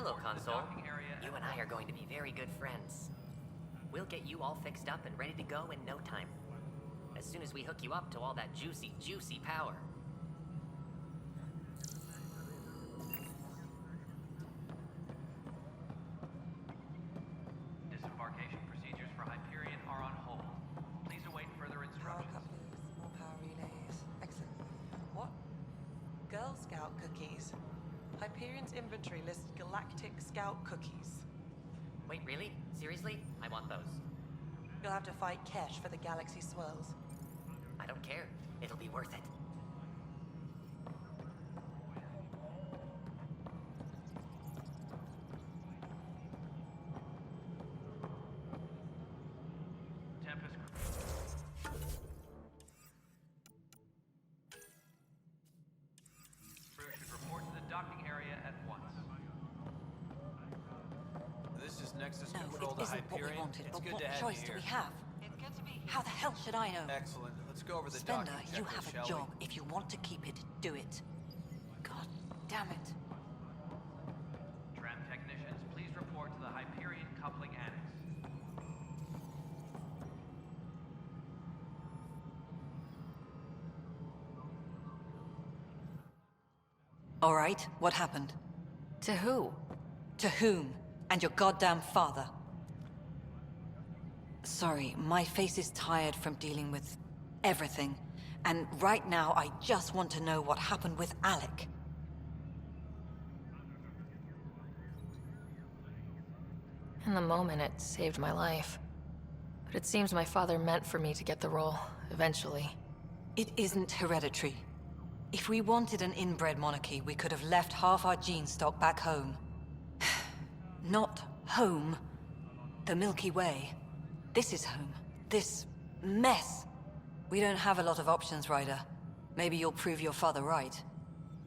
Hello, Console. You and I are going to be very good friends. We'll get you all fixed up and ready to go in no time. As soon as we hook you up to all that juicy, juicy power. Disembarkation procedures for Hyperion are on hold. Please await further Power instructions. couplers, more power relays. Excellent. What? Girl Scout cookies. Hyperion's inventory lists Galactic Scout cookies. Wait, really? Seriously? I want those. You'll have to fight Kesh for the Galaxy Swirls. I don't care. It'll be worth it. Tempest crew should report to the docking area at once. This is Nexus No, Control it to isn't what we Hyperion. wanted, It's but good what to have choice you do here. we have? It's good to be here. How the hell should I know? Excellent. Let's go over the Spender, docking you checklist, have a shall job. If you want to keep it, do it. God damn it. Tram technicians, please report to the Hyperion coupling annex. All right, what happened? To who? To whom? And your goddamn father. Sorry, my face is tired from dealing with everything. And right now, I just want to know what happened with Alec. In the moment, it saved my life. But it seems my father meant for me to get the role, eventually. It isn't hereditary. If we wanted an inbred monarchy, we could have left half our gene stock back home. Not home. The Milky Way. This is home. This mess. We don't have a lot of options, Ryder. Maybe you'll prove your father right.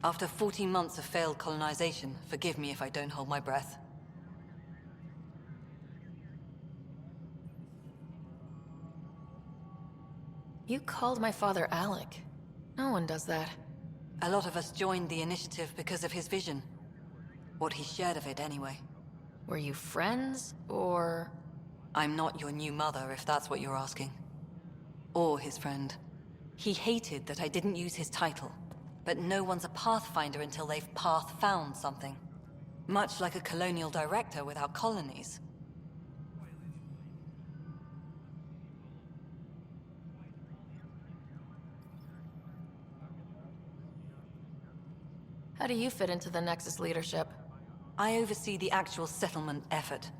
After 14 months of failed colonization, forgive me if I don't hold my breath. You called my father Alec. No one does that. A lot of us joined the initiative because of his vision. What he shared of it, anyway. Were you friends, or...? I'm not your new mother, if that's what you're asking. Or his friend. He hated that I didn't use his title. But no one's a Pathfinder until they've path-found something. Much like a colonial director without colonies. How do you fit into the Nexus leadership? I oversee the actual settlement effort.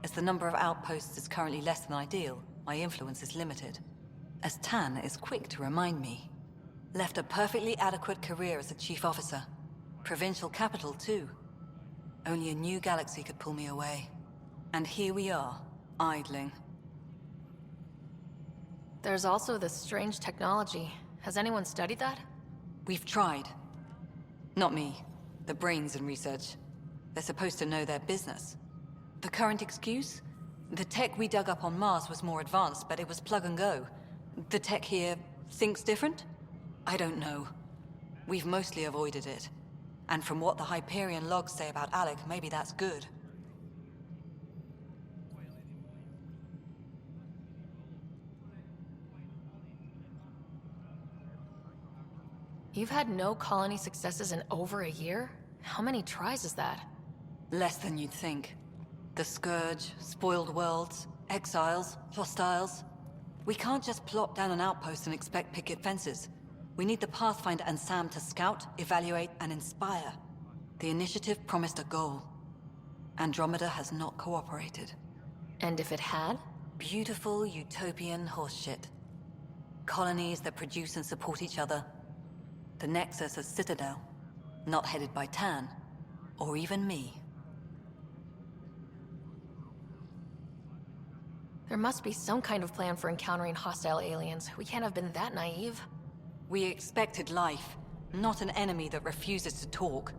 As the number of outposts is currently less than ideal, my influence is limited. As Tan is quick to remind me. Left a perfectly adequate career as a chief officer. Provincial capital, too. Only a new galaxy could pull me away. And here we are, idling. There's also this strange technology. Has anyone studied that? We've tried. Not me. The brains in research. They're supposed to know their business. The current excuse? The tech we dug up on Mars was more advanced, but it was plug and go. The tech here thinks different? I don't know. We've mostly avoided it. And from what the Hyperion logs say about Alec, maybe that's good. You've had no colony successes in over a year? How many tries is that? Less than you'd think. The Scourge, spoiled worlds, exiles, hostiles. We can't just plop down an outpost and expect picket fences. We need the Pathfinder and Sam to scout, evaluate, and inspire. The initiative promised a goal. Andromeda has not cooperated. And if it had? Beautiful utopian horseshit. Colonies that produce and support each other. The Nexus a citadel, not headed by Tan, or even me. There must be some kind of plan for encountering hostile aliens. We can't have been that naive. We expected life, not an enemy that refuses to talk.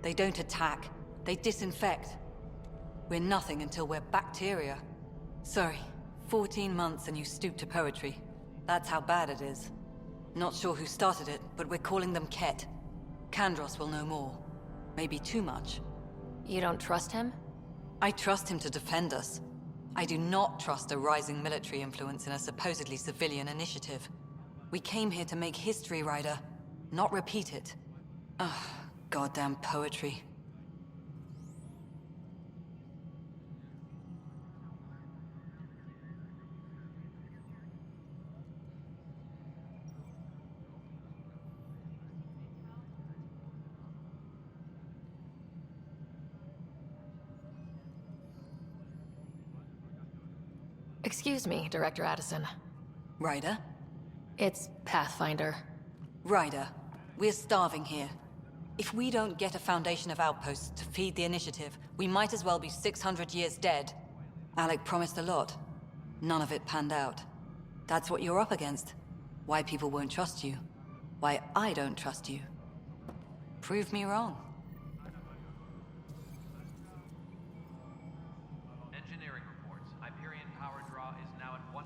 They don't attack, they disinfect. We're nothing until we're bacteria. Sorry, 14 months and you stoop to poetry. That's how bad it is. Not sure who started it, but we're calling them Ket. Kandros will know more. Maybe too much. You don't trust him? I trust him to defend us. I do not trust a rising military influence in a supposedly civilian initiative. We came here to make history, Ryder, not repeat it. Ugh, goddamn poetry. Excuse me, Director Addison. Ryder? It's Pathfinder. Ryder, we're starving here. If we don't get a foundation of outposts to feed the initiative, we might as well be 600 years dead. Alec promised a lot. None of it panned out. That's what you're up against. Why people won't trust you. Why I don't trust you. Prove me wrong. Engineering reports. Hyperion power draw is now at 100%.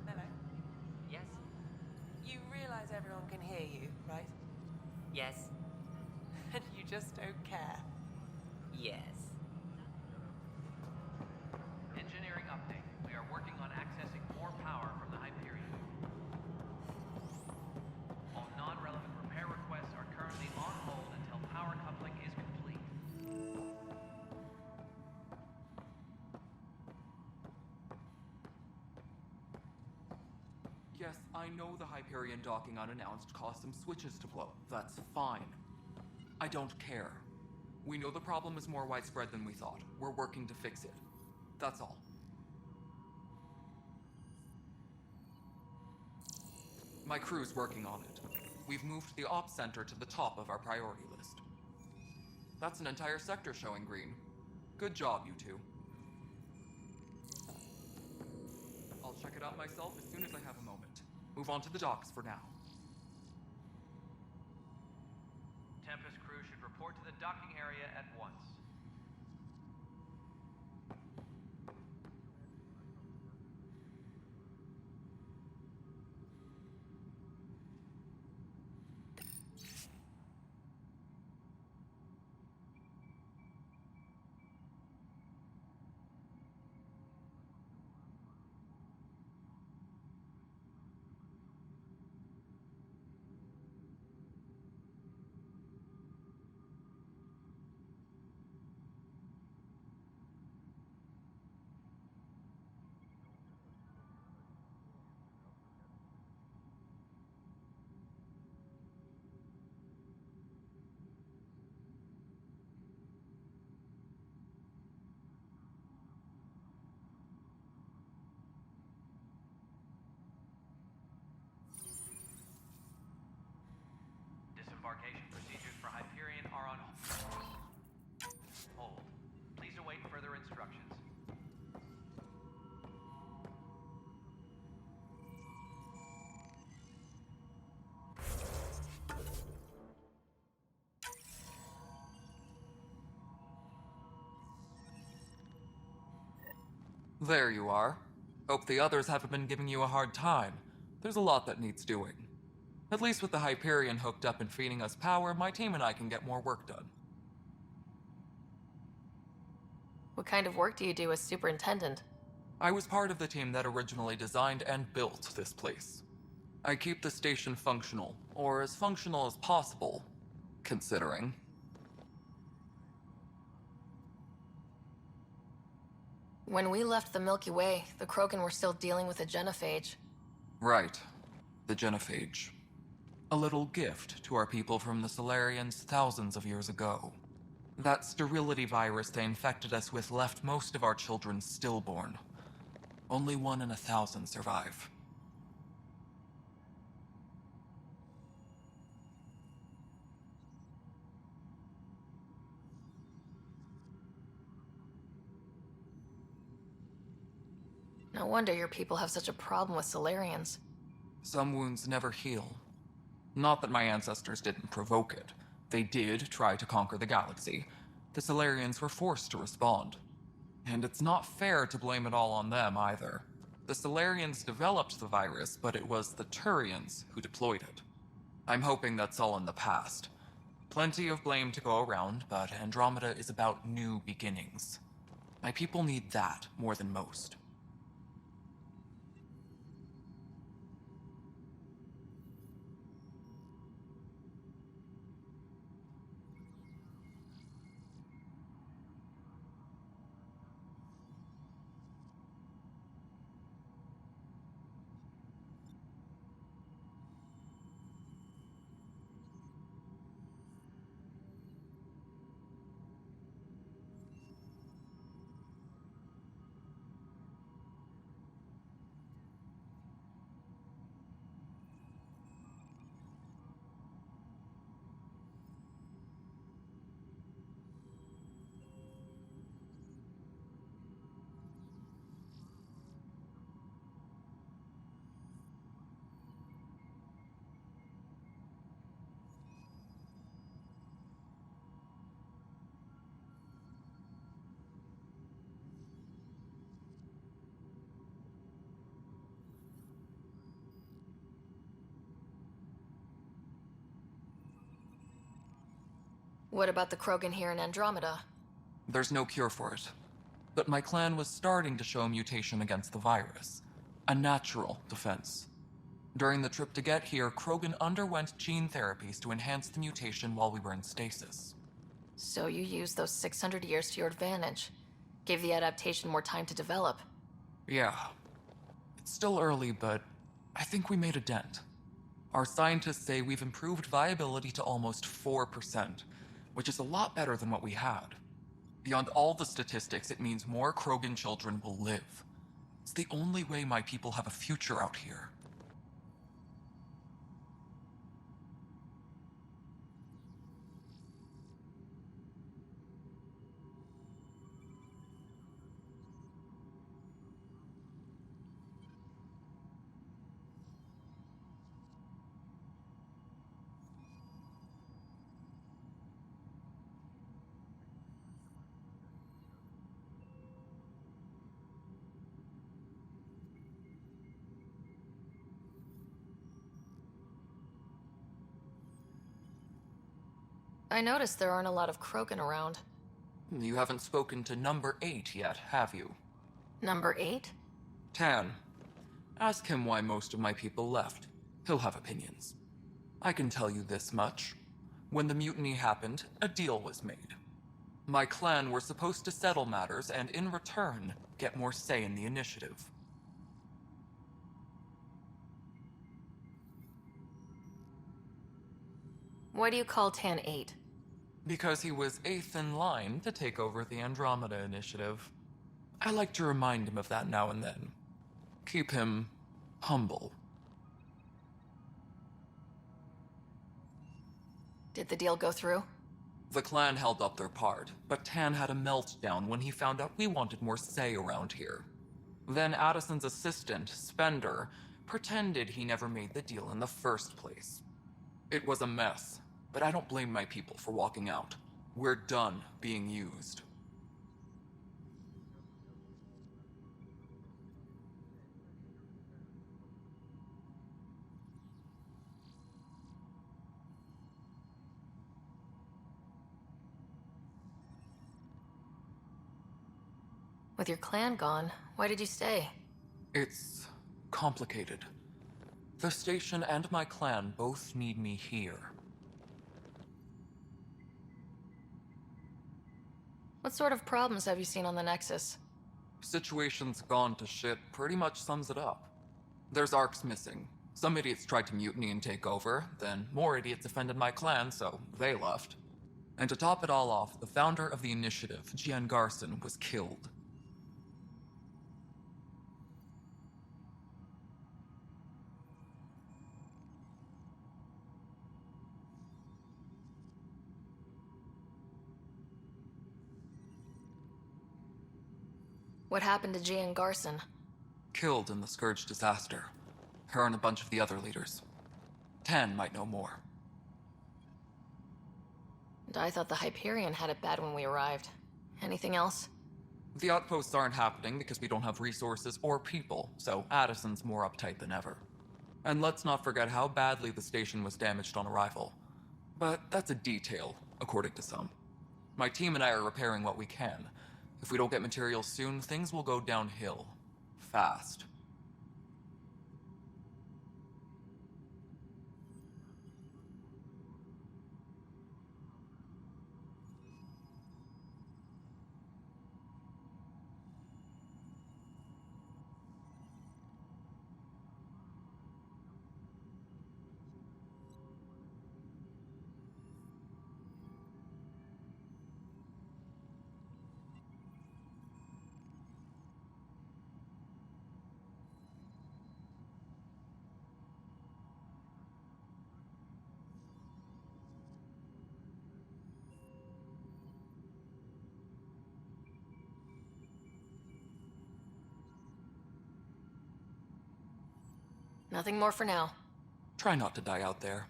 Hello. Yes? You realize everyone can hear you, right? Yes? And you just don't care. Yes. Engineering update. We are working on accessing more power from the Hyperion. All non-relevant repair requests are currently on hold until power coupling is complete. Yes, I know the Hyperion docking unannounced caused some switches to blow. That's fine. I don't care. We know the problem is more widespread than we thought. We're working to fix it. That's all. My crew's working on it. We've moved the ops center to the top of our priority list. That's an entire sector showing green. Good job, you two. I'll check it out myself as soon as I have a moment. Move on to the docks for now. Tempest crew should report to the docking area at once. embarkation procedures for Hyperion are on hold. Please await further instructions. There you are. Hope the others haven't been giving you a hard time. There's a lot that needs doing. At least with the Hyperion hooked up and feeding us power, my team and I can get more work done. What kind of work do you do as superintendent? I was part of the team that originally designed and built this place. I keep the station functional, or as functional as possible, considering. When we left the Milky Way, the Krogan were still dealing with a genophage. Right. The genophage. A little gift to our people from the Solarians thousands of years ago. That sterility virus they infected us with left most of our children stillborn. Only 1 in 1,000 survive. No wonder your people have such a problem with Solarians. Some wounds never heal. Not that my ancestors didn't provoke it. They did try to conquer the galaxy. The Solarians were forced to respond. And it's not fair to blame it all on them either. The Solarians developed the virus, but it was the Turians who deployed it. I'm hoping that's all in the past. Plenty of blame to go around, but Andromeda is about new beginnings. My people need that more than most. What about the Krogan here in Andromeda? There's no cure for it. But my clan was starting to show a mutation against the virus. A natural defense. During the trip to get here, Krogan underwent gene therapies to enhance the mutation while we were in stasis. So you used those 600 years to your advantage. Gave the adaptation more time to develop. Yeah. It's still early, but I think we made a dent. Our scientists say we've improved viability to almost 4%, which is a lot better than what we had. Beyond all the statistics, it means more Krogan children will live. It's the only way my people have a future out here. I noticed there aren't a lot of Krogan around. You haven't spoken to number 8 yet, have you? Number 8? Tan. Ask him why most of my people left. He'll have opinions. I can tell you this much. When the mutiny happened, a deal was made. My clan were supposed to settle matters and, in return, get more say in the initiative. Why do you call Tan 8? Because he was 8th in line to take over the Andromeda Initiative. I like to remind him of that now and then. Keep him humble. Did the deal go through? The clan held up their part, but Tan had a meltdown when he found out we wanted more say around here. Then Addison's assistant, Spender, pretended he never made the deal in the first place. It was a mess, but I don't blame my people for walking out. We're done being used. With your clan gone, why did you stay? It's complicated. The station and my clan both need me here. What sort of problems have you seen on the Nexus? Situation's gone to shit pretty much sums it up. There's Arcs missing. Some idiots tried to mutiny and take over, then more idiots offended my clan, so they left. And to top it all off, the founder of the initiative, Jian Garson, was killed. What happened to Jian Garson? Killed in the Scourge disaster. Her and a bunch of the other leaders. Tan might know more. And I thought the Hyperion had it bad when we arrived. Anything else? The outposts aren't happening because we don't have resources or people, so Addison's more uptight than ever. And let's not forget how badly the station was damaged on arrival. But that's a detail, according to some. My team and I are repairing what we can. If we don't get materials soon, things will go downhill. Fast. Nothing more for now. Try not to die out there.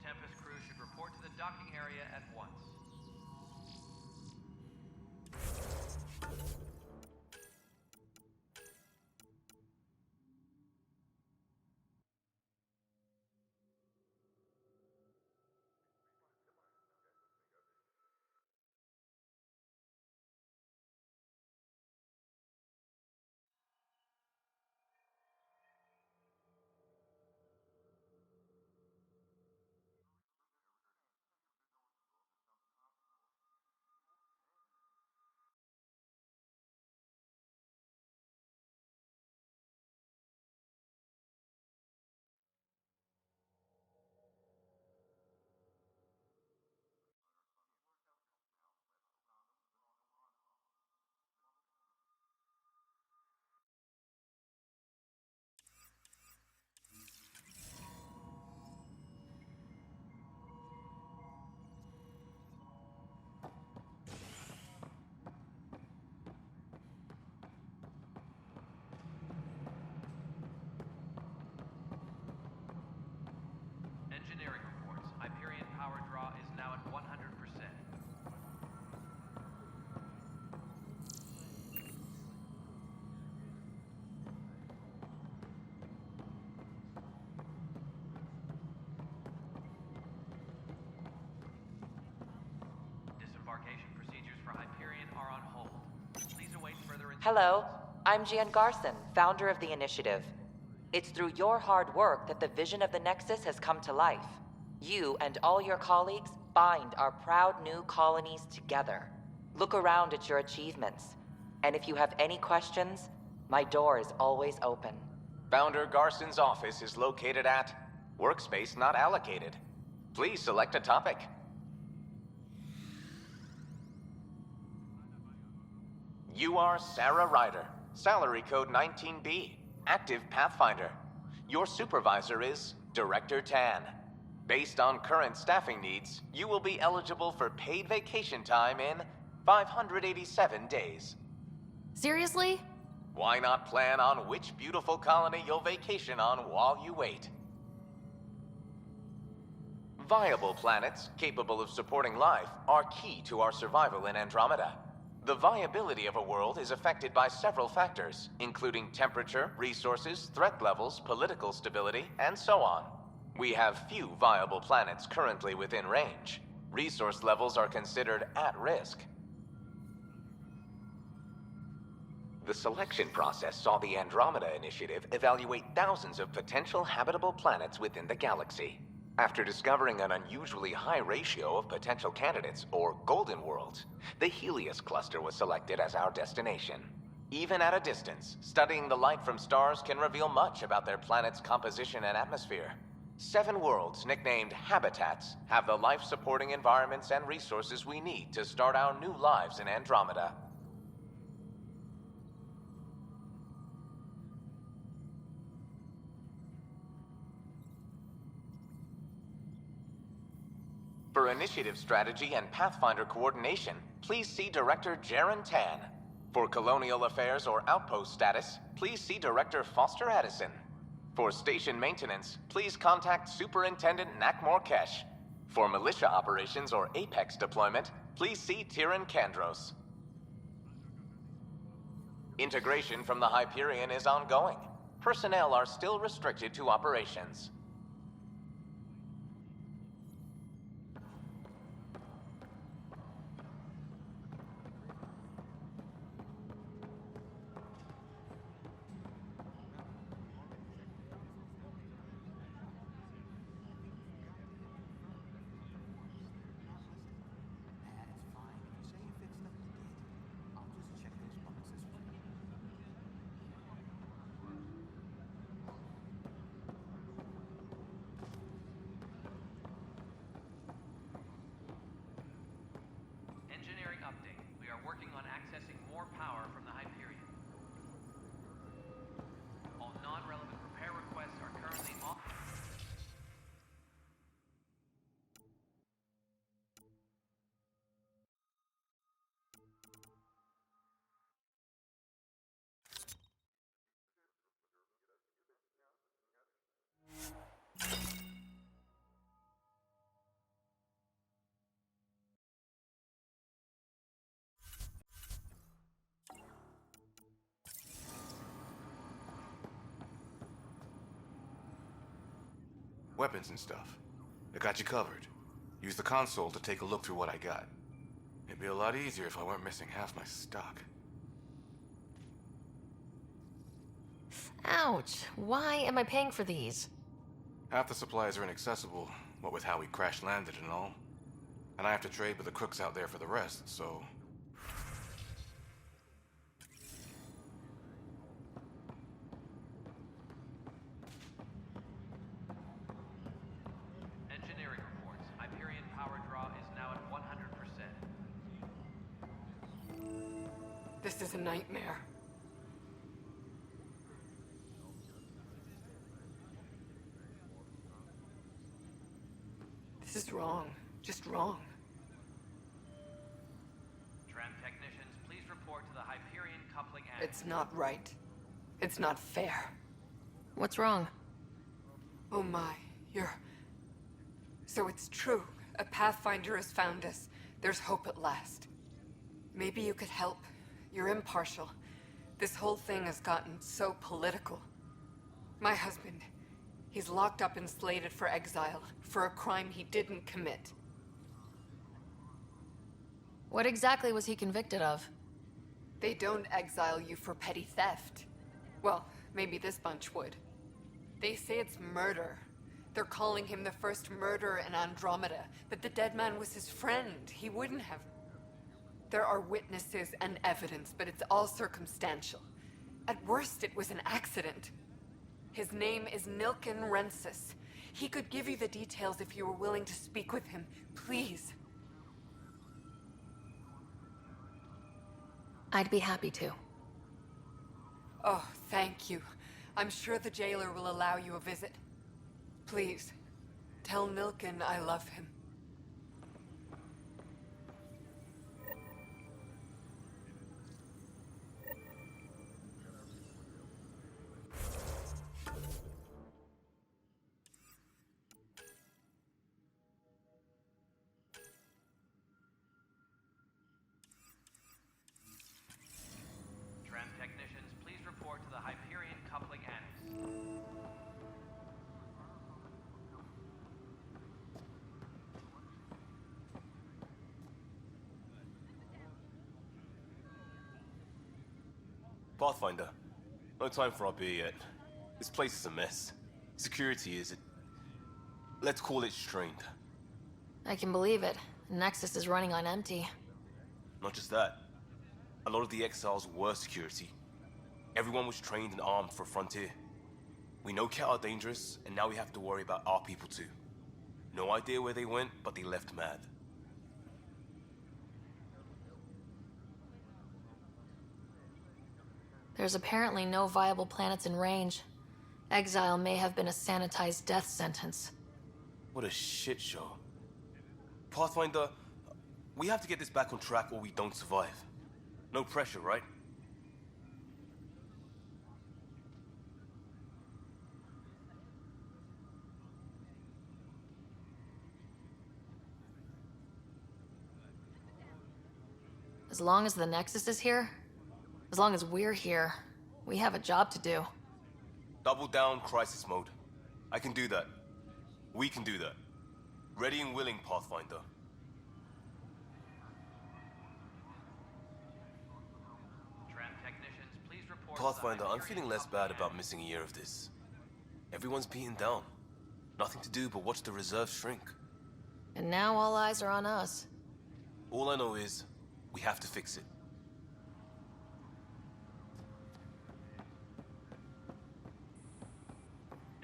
Tempest crew should report to the docking area at once. Engineering reports. Hyperion power draw is now at 100%. Disembarkation procedures for Hyperion are on hold. Please await further instructions. Hello, I'm Jian Garson, founder of the Initiative. It's through your hard work that the vision of the Nexus has come to life. You and all your colleagues bind our proud new colonies together. Look around at your achievements. And if you have any questions, my door is always open. Founder Garson's office is located at Workspace Not Allocated. Please select a topic. You are Sarah Ryder, salary code 19B, active Pathfinder. Your supervisor is Director Tan. Based on current staffing needs, you will be eligible for paid vacation time in 587 days. Seriously? Why not plan on which beautiful colony you'll vacation on while you wait? Viable planets capable of supporting life are key to our survival in Andromeda. The viability of a world is affected by several factors, including temperature, resources, threat levels, political stability, and so on. We have few viable planets currently within range. Resource levels are considered at risk. The selection process saw the Andromeda Initiative evaluate thousands of potential habitable planets within the galaxy. After discovering an unusually high ratio of potential candidates, or golden worlds, the Helios cluster was selected as our destination. Even at a distance, studying the light from stars can reveal much about their planet's composition and atmosphere. 7 worlds, nicknamed habitats, have the life-supporting environments and resources we need to start our new lives in Andromeda. For initiative strategy and Pathfinder coordination, please see Director Jaren Tan. For colonial affairs or outpost status, please see Director Foster Addison. For station maintenance, please contact Superintendent Nakmor Kesh. For militia operations or Apex deployment, please see Tyran Kandros. Integration from the Hyperion is ongoing. Personnel are still restricted to operations. Engineering update. We are working on accessing more power from the Hyperion. All non-relevant repair requests are currently off. Weapons and stuff. I got you covered. Use the console to take a look through what I got. It'd be a lot easier if I weren't missing half my stock. Ouch. Why am I paying for these? Half the supplies are inaccessible, what with how we crash-landed and all. And I have to trade with the crooks out there for the rest, so... Engineering reports. Hyperion power draw is now at 100%. This is a nightmare. This is wrong. Just wrong. Tram technicians, please report to the Hyperion coupling end. It's not right. It's not fair. What's wrong? Oh my, So it's true. A Pathfinder has found us. There's hope at last. Maybe you could help. You're impartial. This whole thing has gotten so political. My husband, he's locked up and slated for exile for a crime he didn't commit. What exactly was he convicted of? They don't exile you for petty theft. Well, maybe this bunch would. They say it's murder. They're calling him the first murderer in Andromeda, but the dead man was his friend. He wouldn't have. There are witnesses and evidence, but it's all circumstantial. At worst, it was an accident. His name is Nilken Rensis. He could give you the details if you were willing to speak with him. Please. I'd be happy to. Oh, thank you. I'm sure the jailer will allow you a visit. Please, tell Milken I love him. Tram technicians, please report to the Hyperion coupling annex. Pathfinder, no time for our beer yet. This place is a mess. Security is... let's call it strained. I can believe it. Nexus is running on empty. Not just that. A lot of the exiles were security. Everyone was trained and armed for Frontier. We know Cat are dangerous, and now we have to worry about our people too. No idea where they went, but they left mad. There's apparently no viable planets in range. Exile may have been a sanitized death sentence. What a shit show. Pathfinder, we have to get this back on track or we don't survive. No pressure, right? As long as the Nexus is here, as long as we're here, we have a job to do. Double down crisis mode. I can do that. We can do that. Ready and willing, Pathfinder. Tram technicians, please report. Pathfinder, I'm feeling less bad about missing a year of this. Everyone's beaten down. Nothing to do but watch the reserve shrink. And now all eyes are on us. All I know is, we have to fix it.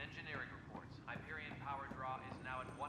Engineering reports. Hyperion power draw is now at 100%.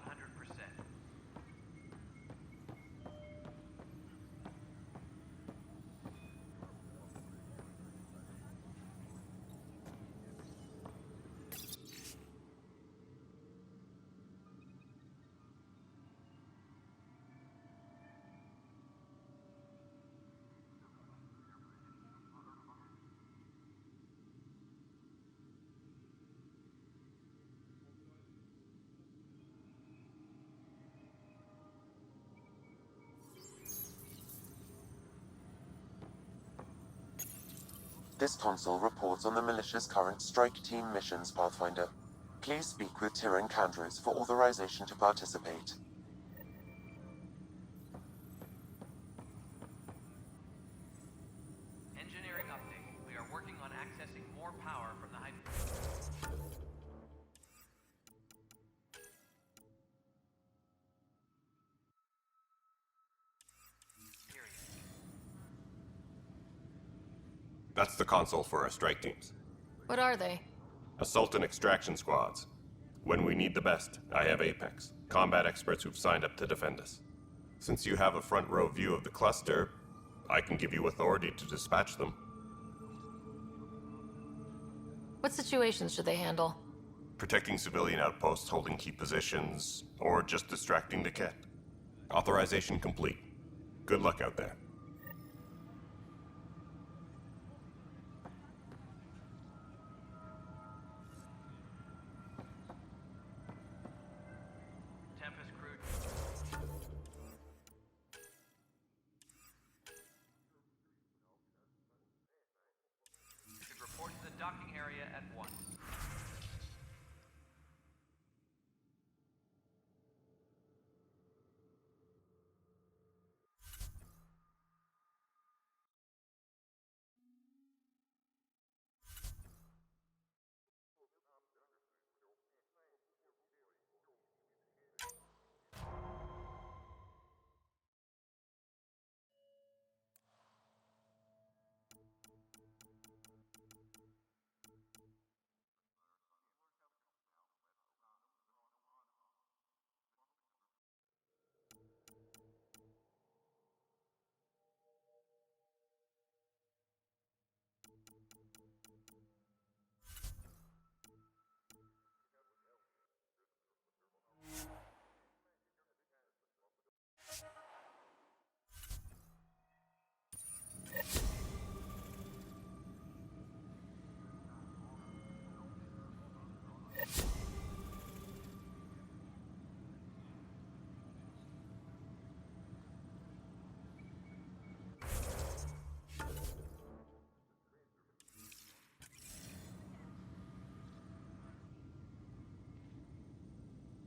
This console reports on the militia's current strike team missions, Pathfinder. Please speak with Tyrion Candrus for authorization to participate. Engineering update. We are working on accessing more power from the Hyperion. That's the console for our strike teams. What are they? Assault and extraction squads. When we need the best, I have Apex, combat experts who've signed up to defend us. Since you have a front row view of the cluster, I can give you authority to dispatch them. What situations should they handle? Protecting civilian outposts holding key positions, or just distracting the Ket. Authorization complete. Good luck out there. Tempest crew. You should report to the docking area at once.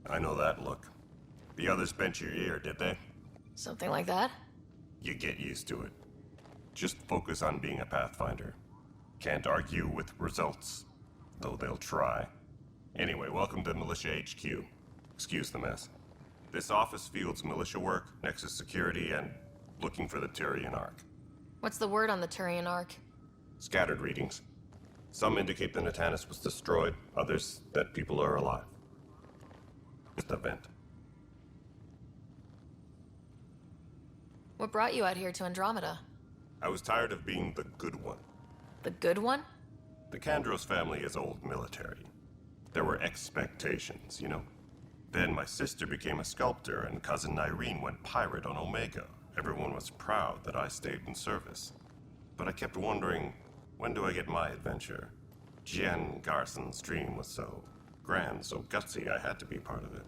I know that look. The others bent your ear, did they? Something like that? You get used to it. Just focus on being a Pathfinder. Can't argue with results, though they'll try. Anyway, welcome to Militia HQ. Excuse the mess. This office fields militia work, Nexus security, and looking for the Turian Ark. What's the word on the Turian Ark? Scattered readings. Some indicate the Natanus was destroyed, others that people are alive. Just a vent. What brought you out here to Andromeda? I was tired of being the good one. The good one? The Kandros family is old military. There were expectations, you know? Then my sister became a sculptor and cousin Irene went pirate on Omega. Everyone was proud that I stayed in service. But I kept wondering, when do I get my adventure? Jen Garson's dream was so grand, so gutsy, I had to be part of it.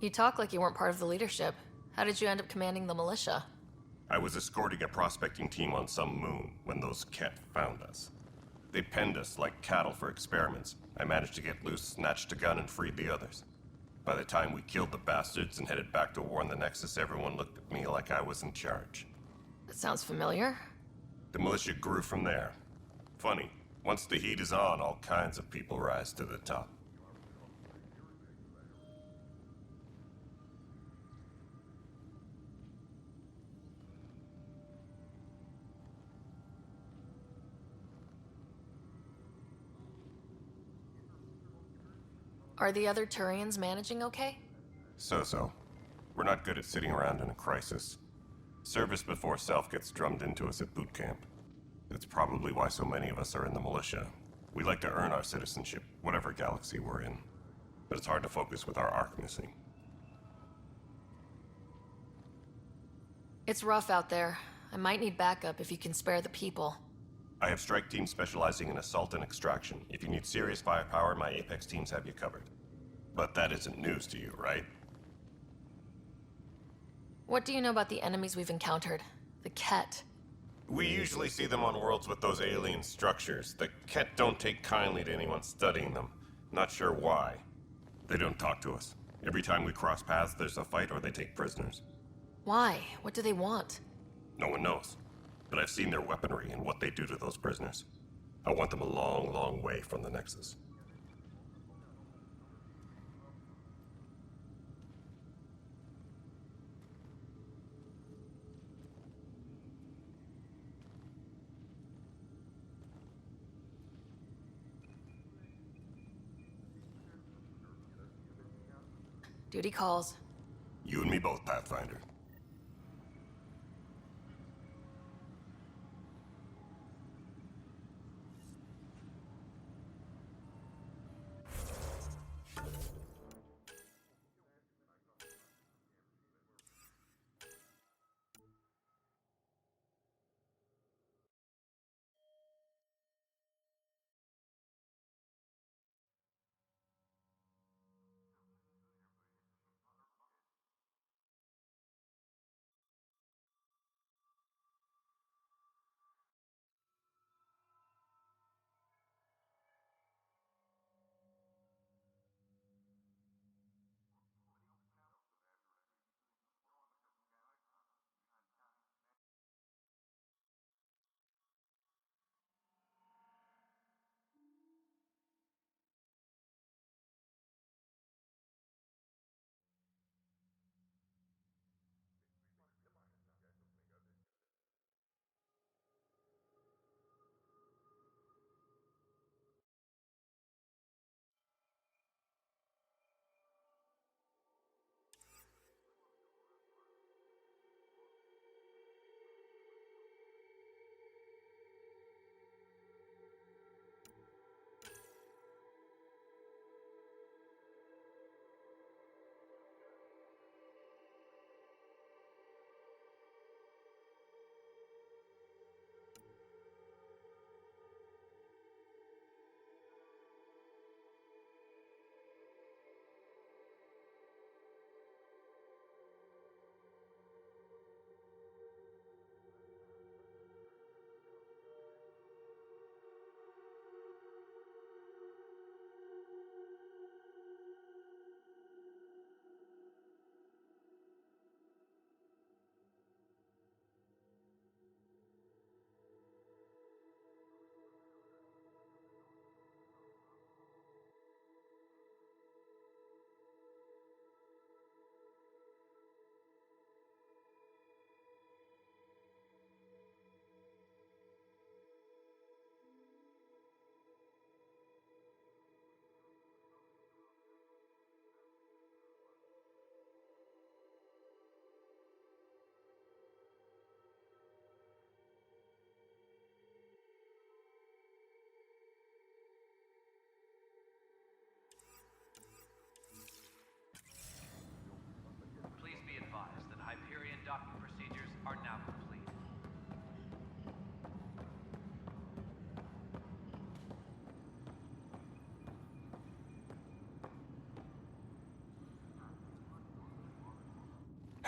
You talk like you weren't part of the leadership. How did you end up commanding the militia? I was escorting a prospecting team on some moon when those Ket found us. They penned us like cattle for experiments. I managed to get loose, snatched a gun, and freed the others. By the time we killed the bastards and headed back to warn the Nexus, everyone looked at me like I was in charge. That sounds familiar. The militia grew from there. Funny, once the heat is on, all kinds of people rise to the top. Are the other Turians managing okay? So-so. We're not good at sitting around in a crisis. Service before self gets drummed into us at boot camp. That's probably why so many of us are in the militia. We like to earn our citizenship, whatever galaxy we're in. But it's hard to focus with our arc missing. It's rough out there. I might need backup if you can spare the people. I have strike teams specializing in assault and extraction. If you need serious firepower, my Apex teams have you covered. But that isn't news to you, right? What do you know about the enemies we've encountered? The Ket? We usually see them on worlds with those alien structures. The Ket don't take kindly to anyone studying them. Not sure why. They don't talk to us. Every time we cross paths, there's a fight or they take prisoners. Why? What do they want? No one knows. But I've seen their weaponry and what they do to those prisoners. I want them a long, long way from the Nexus. Duty calls. You and me both, Pathfinder.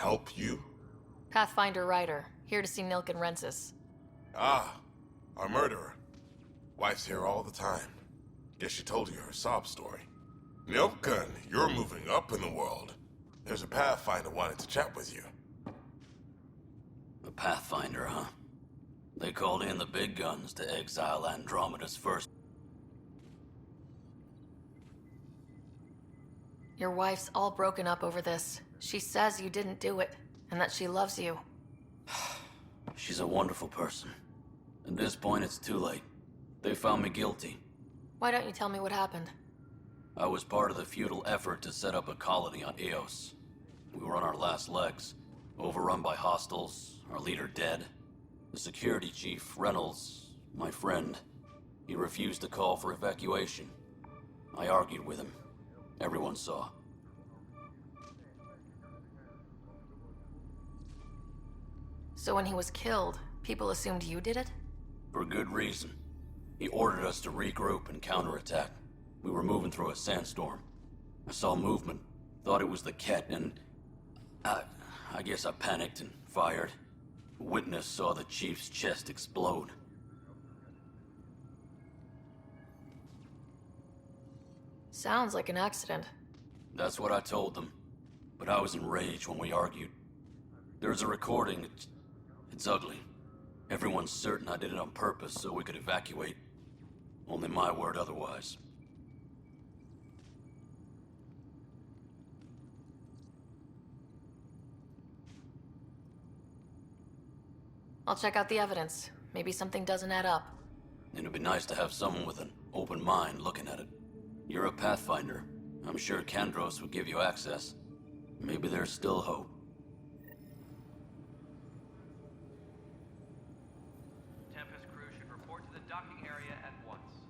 Help you? Pathfinder Ryder, here to see Nilken Rensis. Ah, our murderer. Wife's here all the time. Guess she told you her sob story. Nilken, you're moving up in the world. There's a Pathfinder wanted to chat with you. A Pathfinder, huh? They called in the big guns to exile Andromeda's first. Your wife's all broken up over this. She says you didn't do it, and that she loves you. She's a wonderful person. At this point, it's too late. They found me guilty. Why don't you tell me what happened? I was part of the futile effort to set up a colony on Eos. We were on our last legs, overrun by hostiles, our leader dead. The security chief, Reynolds, my friend, he refused to call for evacuation. I argued with him. Everyone saw. So when he was killed, people assumed you did it? For good reason. He ordered us to regroup and counterattack. We were moving through a sandstorm. I saw movement, thought it was the Ket, and I guess I panicked and fired. A witness saw the chief's chest explode. Sounds like an accident. That's what I told them. But I was enraged when we argued. There's a recording. It's ugly. Everyone's certain I did it on purpose so we could evacuate. Only my word otherwise. I'll check out the evidence. Maybe something doesn't add up. It'd be nice to have someone with an open mind looking at it. You're a Pathfinder. I'm sure Kandros would give you access. Maybe there's still hope. Tempest crew should report to the docking area at once.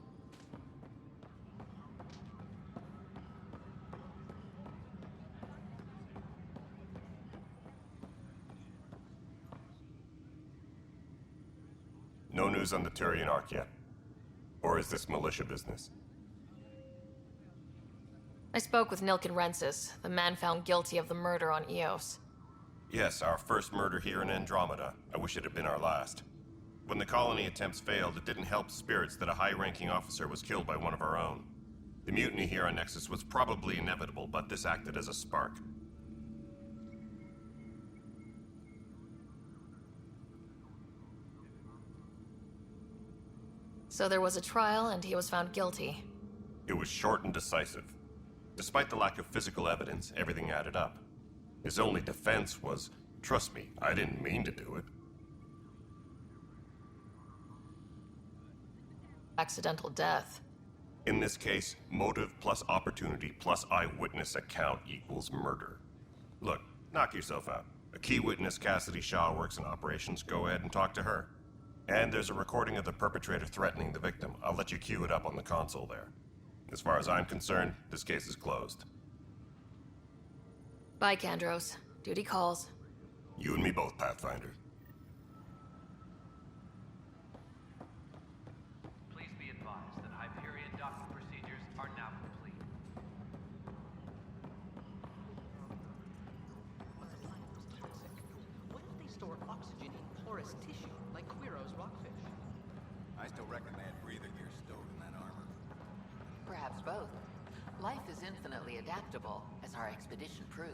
No news on the Turian Ark yet? Or is this militia business? I spoke with Nilken Rensis, the man found guilty of the murder on Eos. Yes, our first murder here in Andromeda. I wish it had been our last. When the colony attempts failed, it didn't help spirits that a high-ranking officer was killed by one of our own. The mutiny here on Nexus was probably inevitable, but this acted as a spark. So there was a trial and he was found guilty. It was short and decisive. Despite the lack of physical evidence, everything added up. His only defense was, trust me, I didn't mean to do it. Accidental death. In this case, motive plus opportunity plus eyewitness account equals murder. Look, knock yourself out. A key witness, Cassidy Shaw, works in operations. Go ahead and talk to her. And there's a recording of the perpetrator threatening the victim. I'll let you cue it up on the console there. As far as I'm concerned, this case is closed. Bye, Kandros. Duty calls. You and me both, Pathfinder. Please be advised that Hyperion docking procedures are now complete. But the plant was toxic. What if they store oxygen in porous tissue, like Quiro's rockfish? I still reckon they had breather gear stowed in that armor. Perhaps both. Life is infinitely adaptable, as our expedition proves.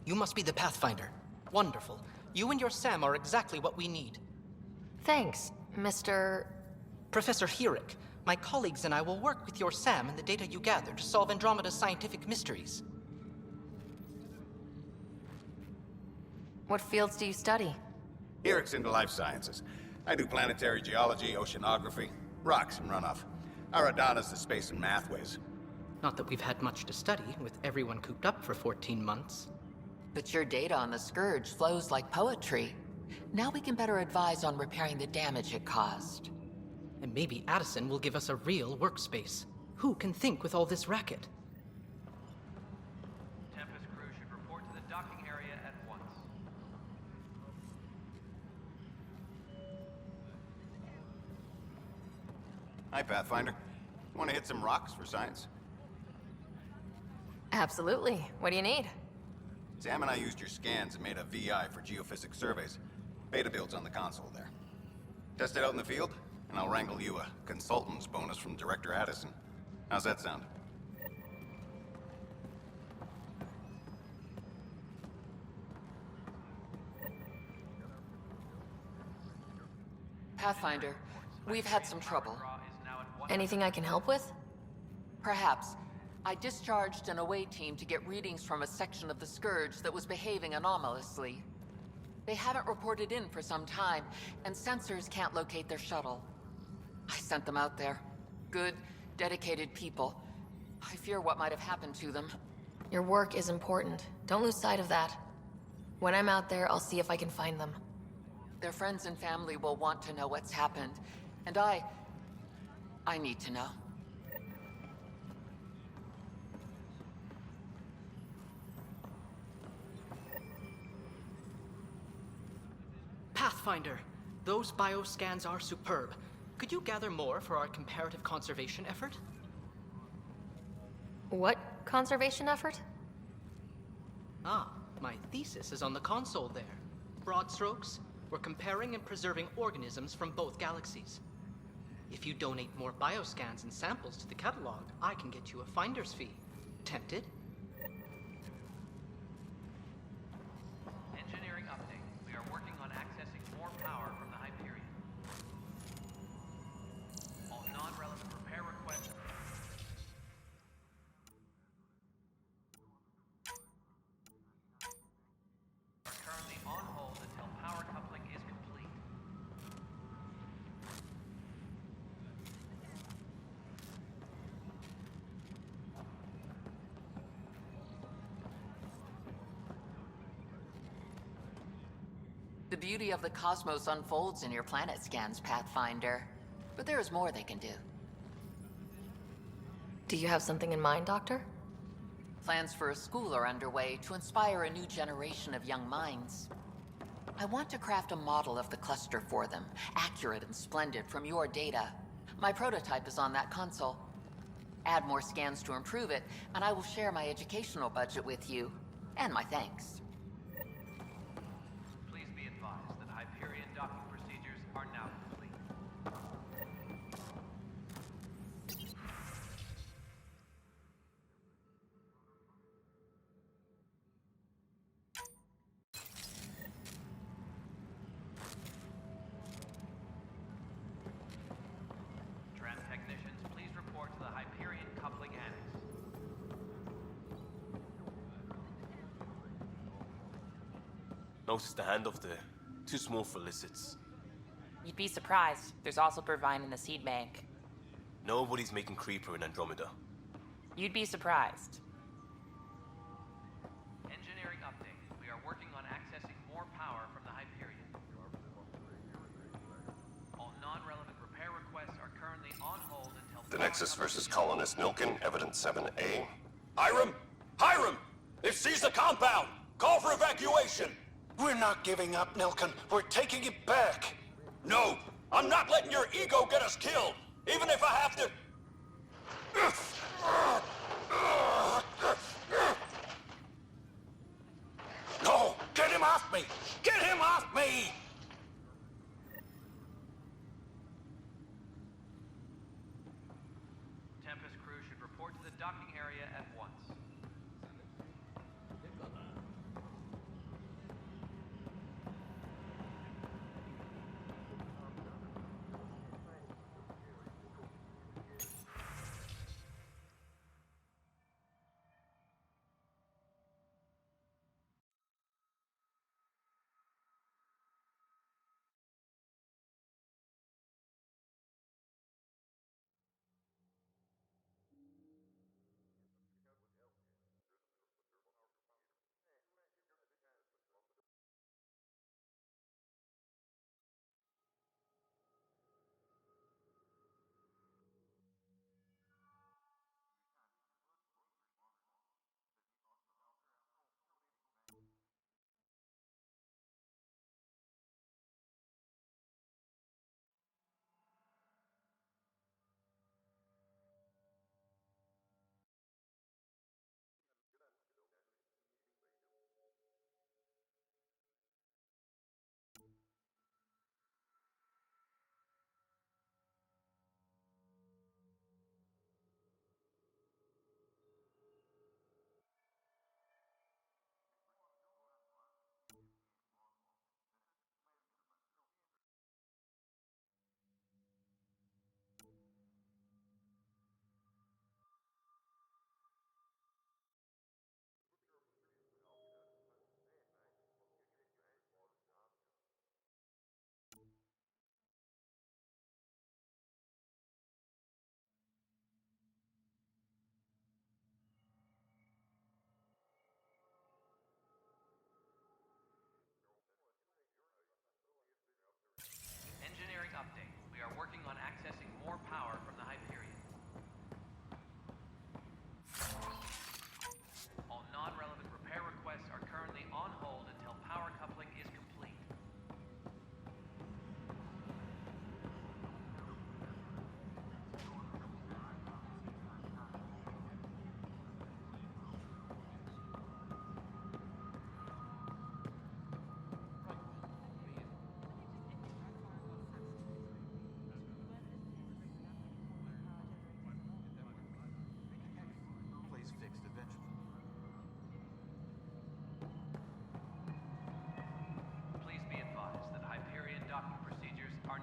You must be the Pathfinder. Wonderful. You and your Sam are exactly what we need. Thanks, Mr. Professor Hirik. My colleagues and I will work with your Sam and the data you gather to solve Andromeda's scientific mysteries. What fields do you study? Hirik's into life sciences. I do planetary geology, oceanography, rocks and runoff. Aradana's the space and math whiz. Not that we've had much to study, with everyone cooped up for 14 months. But your data on the Scourge flows like poetry. Now we can better advise on repairing the damage it caused. And maybe Addison will give us a real workspace. Who can think with all this racket? Tempest crew should report to the docking area at once. Hi, Pathfinder. Want to hit some rocks for science? Absolutely. What do you need? Sam and I used your scans and made a VI for geophysics surveys. Beta builds on the console there. Test it out in the field, and I'll wrangle you a consultant's bonus from Director Addison. How's that sound? Pathfinder, we've had some trouble. Anything I can help with? Perhaps. I discharged an away team to get readings from a section of the Scourge that was behaving anomalously. They haven't reported in for some time, and sensors can't locate their shuttle. I sent them out there. Good, dedicated people. I fear what might have happened to them. Your work is important. Don't lose sight of that. When I'm out there, I'll see if I can find them. Their friends and family will want to know what's happened, and I need to know. Pathfinder, those bioscans are superb. Could you gather more for our comparative conservation effort? What conservation effort? Ah, my thesis is on the console there. Broad strokes, we're comparing and preserving organisms from both galaxies. If you donate more bioscans and samples to the catalog, I can get you a finder's fee. Tempted? Engineering update. We are working on accessing more power from the Hyperion. All non-relevant repair requests. Are currently on hold until power coupling is complete. The beauty of the cosmos unfolds in your planet scans, Pathfinder. But there is more they can do. Do you have something in mind, Doctor? Plans for a school are underway to inspire a new generation of young minds. I want to craft a model of the cluster for them, accurate and splendid from your data. My prototype is on that console. Add more scans to improve it, and I will share my educational budget with you, and my thanks. Please be advised that Hyperion docking procedures are now complete. Tram technicians, please report to the Hyperion coupling annex. Notice the handoff there. Too small for lizards. You'd be surprised. There's also Purvine in the seed bank. Nobody's making Creeper in Andromeda. You'd be surprised. Engineering update. We are working on accessing more power from the Hyperion. All non-relevant repair requests are currently on hold until... The Nexus versus Colonist Nilken, Evidence 7A. Hiram! Hiram! They've seized the compound! Call for evacuation! We're not giving up, Nilken. We're taking it back. No! I'm not letting your ego get us killed! Even if I have to... No! Get him off me! Get him off me! Tempest crew should report to the docking area at once.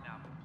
now.